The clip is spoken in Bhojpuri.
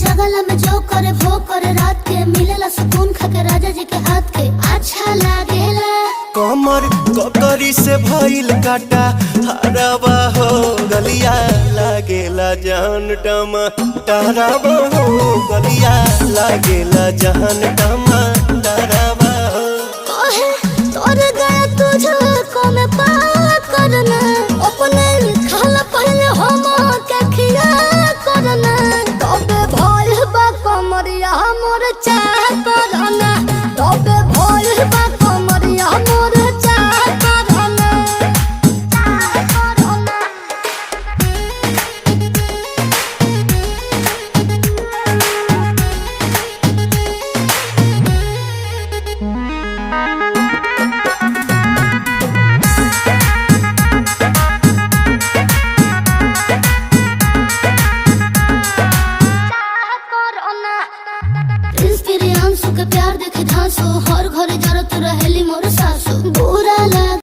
जगला में जो करे वो करे रात के मिलेला सुकून खाके राजा जी के हाथ के अच्छा लागेला। कमर ककरी से भइल काटा हराबा हो गलिया लागेला जान टमा डराबा हो गलिया लागेला जान टमा डराबा हो। कहे तोर गया तुझको मैं पार करना अपने खाला पहले हम के खिया करना तबे भइल बा कमरिया मोर चाह करना तबे भइल बा कमरिया मोर चाह करना चाह करना। के